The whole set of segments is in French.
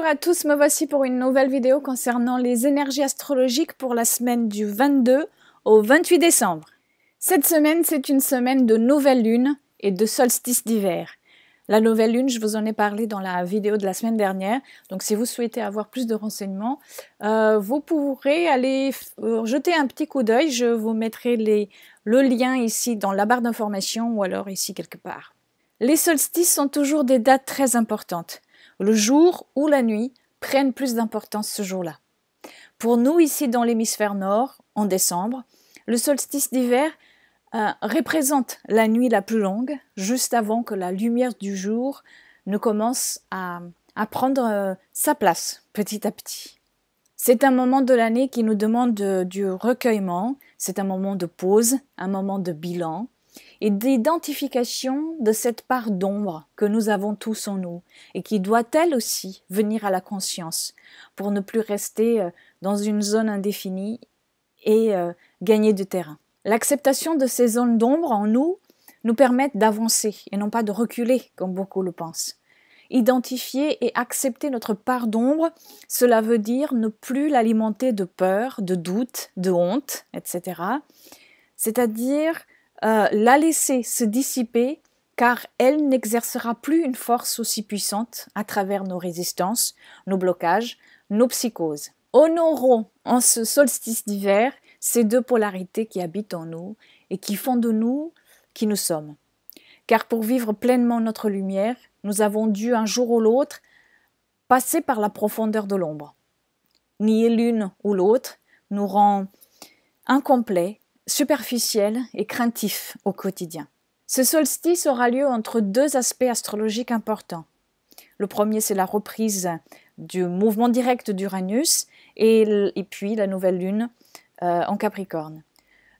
Bonjour à tous, me voici pour une nouvelle vidéo concernant les énergies astrologiques pour la semaine du 22 au 28 décembre. Cette semaine, c'est une semaine de nouvelle lune et de solstice d'hiver. La nouvelle lune, je vous en ai parlé dans la vidéo de la semaine dernière, donc si vous souhaitez avoir plus de renseignements, vous pourrez aller jeter un petit coup d'œil. Je vous mettrai le lien ici dans la barre d'information ou alors ici quelque part. Les solstices sont toujours des dates très importantes. Le jour ou la nuit prennent plus d'importance ce jour-là. Pour nous, ici dans l'hémisphère nord, en décembre, le solstice d'hiver représente la nuit la plus longue, juste avant que la lumière du jour ne commence à prendre sa place petit à petit. C'est un moment de l'année qui nous demande du recueillement, c'est un moment de pause, un moment de bilan, et d'identification de cette part d'ombre que nous avons tous en nous et qui doit elle aussi venir à la conscience pour ne plus rester dans une zone indéfinie et gagner du terrain. L'acceptation de ces zones d'ombre en nous permettent d'avancer et non pas de reculer comme beaucoup le pensent. Identifier et accepter notre part d'ombre, cela veut dire ne plus l'alimenter de peur, de doute, de honte, etc. C'est-à-dire la laisser se dissiper car elle n'exercera plus une force aussi puissante à travers nos résistances, nos blocages, nos psychoses. Honorons en ce solstice d'hiver ces deux polarités qui habitent en nous et qui font de nous qui nous sommes. Car pour vivre pleinement notre lumière, nous avons dû un jour ou l'autre passer par la profondeur de l'ombre. Nier l'une ou l'autre nous rend incomplets, superficiel et craintif au quotidien. Ce solstice aura lieu entre deux aspects astrologiques importants. Le premier, c'est la reprise du mouvement direct d'Uranus et puis la nouvelle lune en Capricorne.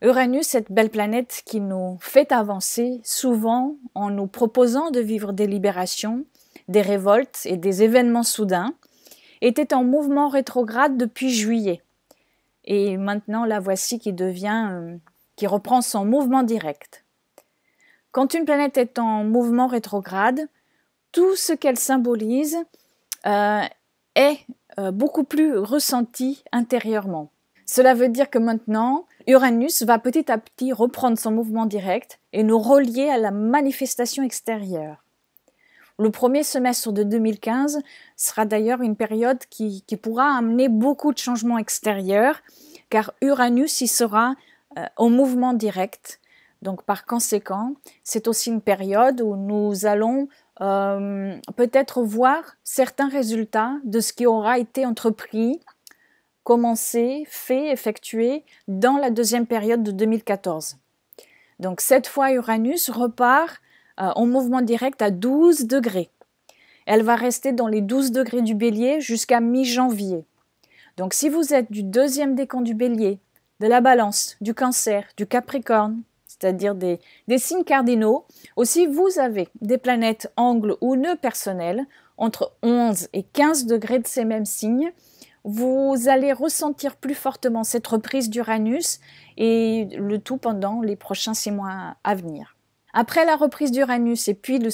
Uranus, cette belle planète qui nous fait avancer souvent en nous proposant de vivre des libérations, des révoltes et des événements soudains, était en mouvement rétrograde depuis juillet. Et maintenant, la voici qui reprend son mouvement direct. Quand une planète est en mouvement rétrograde, tout ce qu'elle symbolise est beaucoup plus ressenti intérieurement. Cela veut dire que maintenant, Uranus va petit à petit reprendre son mouvement direct et nous relier à la manifestation extérieure. Le premier semestre de 2015 sera d'ailleurs une période qui pourra amener beaucoup de changements extérieurs, car Uranus y sera en mouvement direct. Donc par conséquent, c'est aussi une période où nous allons peut-être voir certains résultats de ce qui aura été entrepris, commencé, fait, effectué dans la deuxième période de 2014. Donc cette fois, Uranus repart en mouvement direct à 12 degrés. Elle va rester dans les 12 degrés du Bélier jusqu'à mi-janvier. Donc si vous êtes du deuxième décan du Bélier, de la Balance, du Cancer, du Capricorne, c'est-à-dire des signes cardinaux, aussi vous avez des planètes angles ou nœuds personnels entre 11 et 15 degrés de ces mêmes signes, vous allez ressentir plus fortement cette reprise d'Uranus et le tout pendant les prochains 6 mois à venir. Après la reprise d'Uranus et puis le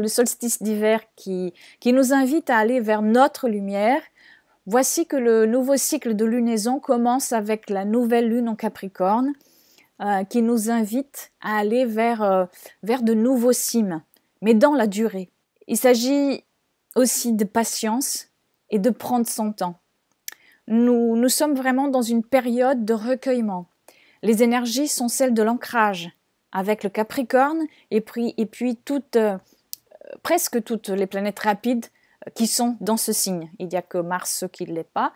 solstice d'hiver qui nous invite à aller vers notre lumière, voici que le nouveau cycle de lunaison commence avec la nouvelle lune en Capricorne qui nous invite à aller vers de nouveaux cimes, mais dans la durée. Il s'agit aussi de patience et de prendre son temps. Nous sommes vraiment dans une période de recueillement. Les énergies sont celles de l'ancrage, avec le Capricorne et puis presque toutes les planètes rapides qui sont dans ce signe. Il n'y a que Mars qui ne l'est pas.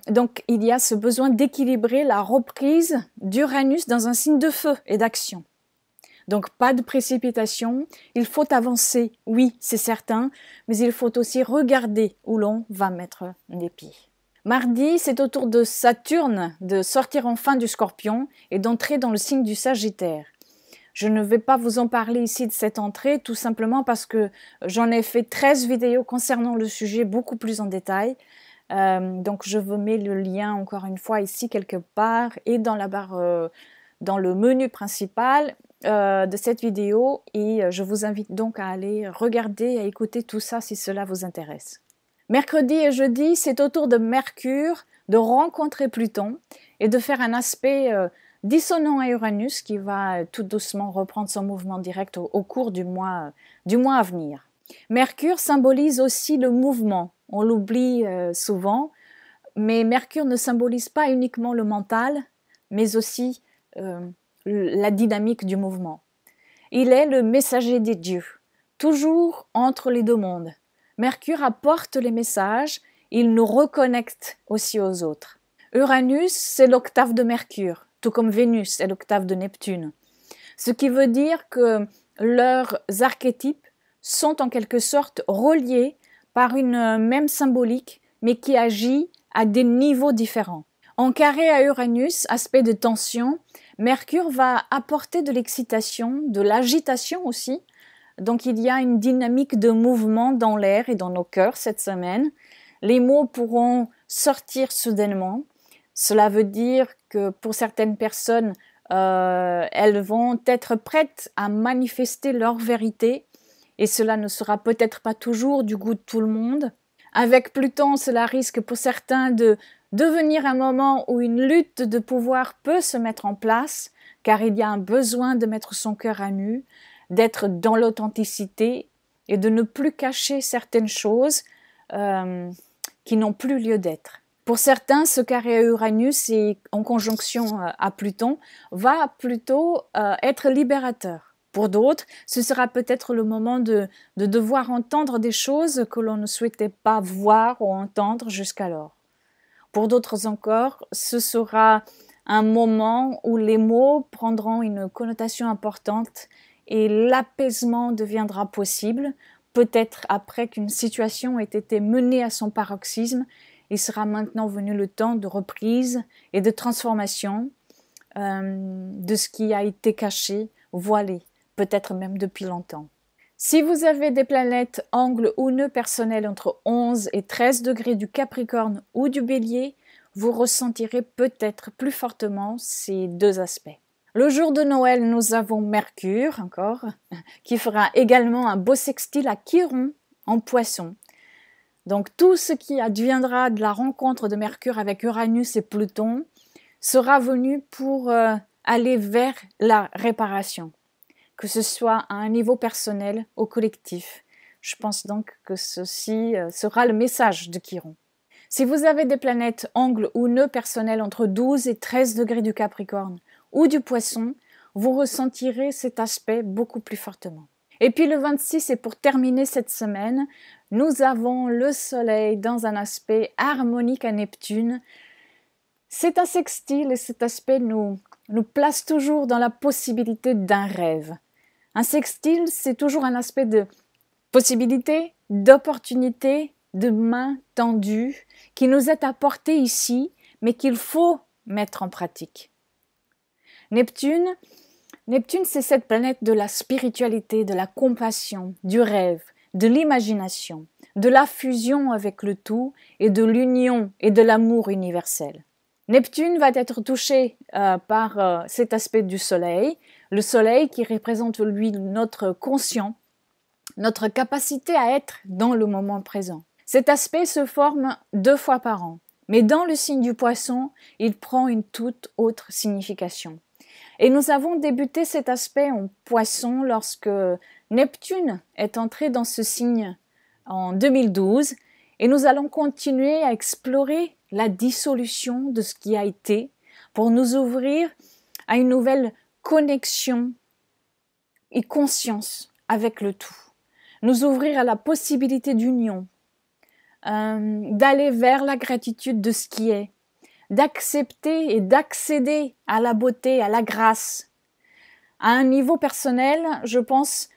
Donc il y a ce besoin d'équilibrer la reprise d'Uranus dans un signe de feu et d'action. Donc pas de précipitation, il faut avancer, oui c'est certain, mais il faut aussi regarder où l'on va mettre les pieds. Mardi, c'est au tour de Saturne de sortir enfin du Scorpion et d'entrer dans le signe du Sagittaire. Je ne vais pas vous en parler ici de cette entrée, tout simplement parce que j'en ai fait 13 vidéos concernant le sujet beaucoup plus en détail. Donc je vous mets le lien encore une fois ici quelque part et dans la barre, dans le menu principal de cette vidéo et je vous invite donc à aller regarder et à écouter tout ça si cela vous intéresse. Mercredi et jeudi, c'est au tour de Mercure de rencontrer Pluton et de faire un aspect dissonant à Uranus qui va tout doucement reprendre son mouvement direct au cours du mois à venir. Mercure symbolise aussi le mouvement. On l'oublie souvent, mais Mercure ne symbolise pas uniquement le mental, mais aussi la dynamique du mouvement. Il est le messager des dieux, toujours entre les deux mondes. Mercure apporte les messages, il nous reconnecte aussi aux autres. Uranus, c'est l'octave de Mercure, tout comme Vénus est l'octave de Neptune. Ce qui veut dire que leurs archétypes sont en quelque sorte reliés par une même symbolique, mais qui agit à des niveaux différents. En carré à Uranus, aspect de tension, Mercure va apporter de l'excitation, de l'agitation aussi. Donc il y a une dynamique de mouvement dans l'air et dans nos cœurs cette semaine. Les mots pourront sortir soudainement. Cela veut dire que pour certaines personnes, elles vont être prêtes à manifester leur vérité et cela ne sera peut-être pas toujours du goût de tout le monde. Avec Pluton, cela risque pour certains de devenir un moment où une lutte de pouvoir peut se mettre en place, car il y a un besoin de mettre son cœur à nu, d'être dans l'authenticité et de ne plus cacher certaines choses qui n'ont plus lieu d'être. Pour certains, ce carré à Uranus et en conjonction à Pluton va plutôt être libérateur. Pour d'autres, ce sera peut-être le moment de devoir entendre des choses que l'on ne souhaitait pas voir ou entendre jusqu'alors. Pour d'autres encore, ce sera un moment où les mots prendront une connotation importante et l'apaisement deviendra possible, peut-être après qu'une situation ait été menée à son paroxysme. Il sera maintenant venu le temps de reprise et de transformation de ce qui a été caché, voilé, peut-être même depuis longtemps. Si vous avez des planètes angles ou nœuds personnels entre 11 et 13 degrés du Capricorne ou du Bélier, vous ressentirez peut-être plus fortement ces deux aspects. Le jour de Noël, nous avons Mercure, encore, qui fera également un beau sextile à Chiron en Poisson. Donc tout ce qui adviendra de la rencontre de Mercure avec Uranus et Pluton sera venu pour aller vers la réparation, que ce soit à un niveau personnel ou collectif. Je pense donc que ceci sera le message de Chiron. Si vous avez des planètes angles ou nœuds personnels entre 12 et 13 degrés du Capricorne ou du Poisson, vous ressentirez cet aspect beaucoup plus fortement. Et puis le 26, et pour terminer cette semaine, nous avons le Soleil dans un aspect harmonique à Neptune. C'est un sextile et cet aspect nous place toujours dans la possibilité d'un rêve. Un sextile, c'est toujours un aspect de possibilité, d'opportunité, de main tendue qui nous est apporté ici, mais qu'il faut mettre en pratique. Neptune, c'est cette planète de la spiritualité, de la compassion, du rêve, de l'imagination, de la fusion avec le tout et de l'union et de l'amour universel. Neptune va être touché par cet aspect du Soleil, le Soleil qui représente lui notre conscient, notre capacité à être dans le moment présent. Cet aspect se forme 2 fois par an, mais dans le signe du Poisson, il prend une toute autre signification. Et nous avons débuté cet aspect en Poisson lorsque Neptune est entré dans ce signe en 2012 et nous allons continuer à explorer la dissolution de ce qui a été pour nous ouvrir à une nouvelle connexion et conscience avec le tout. Nous ouvrir à la possibilité d'union, d'aller vers la gratitude de ce qui est, d'accepter et d'accéder à la beauté, à la grâce. À un niveau personnel, je pense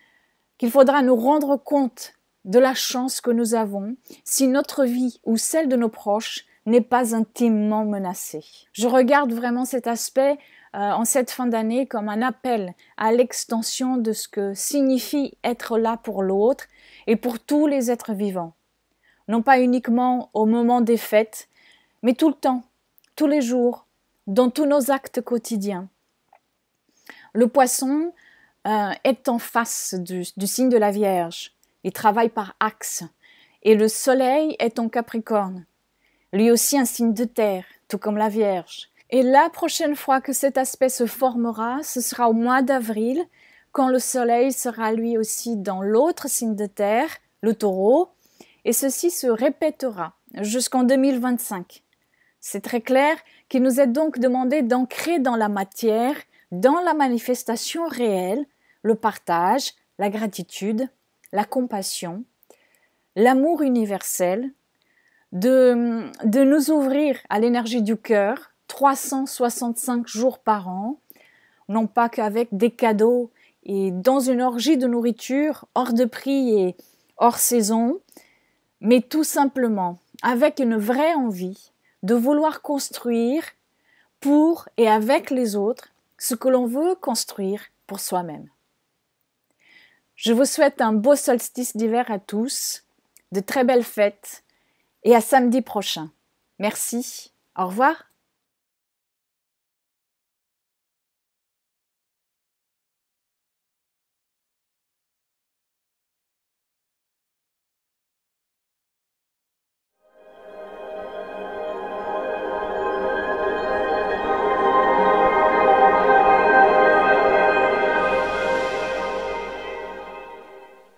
qu'il faudra nous rendre compte de la chance que nous avons si notre vie ou celle de nos proches n'est pas intimement menacée. Je regarde vraiment cet aspect en cette fin d'année comme un appel à l'extension de ce que signifie être là pour l'autre et pour tous les êtres vivants. Non pas uniquement au moment des fêtes, mais tout le temps, tous les jours, dans tous nos actes quotidiens. Le Poisson est en face du signe de la Vierge. Il travaille par axe. Et le soleil est en Capricorne, lui aussi un signe de terre, tout comme la Vierge. Et la prochaine fois que cet aspect se formera, ce sera au mois d'avril, quand le soleil sera lui aussi dans l'autre signe de terre, le Taureau, et ceci se répétera jusqu'en 2025. C'est très clair qu'il nous est donc demandé d'ancrer dans la matière, dans la manifestation réelle, le partage, la gratitude, la compassion, l'amour universel, de nous ouvrir à l'énergie du cœur 365 jours par an, non pas qu'avec des cadeaux et dans une orgie de nourriture hors de prix et hors saison, mais tout simplement avec une vraie envie de vouloir construire pour et avec les autres ce que l'on veut construire pour soi-même. Je vous souhaite un beau solstice d'hiver à tous, de très belles fêtes et à samedi prochain. Merci, au revoir.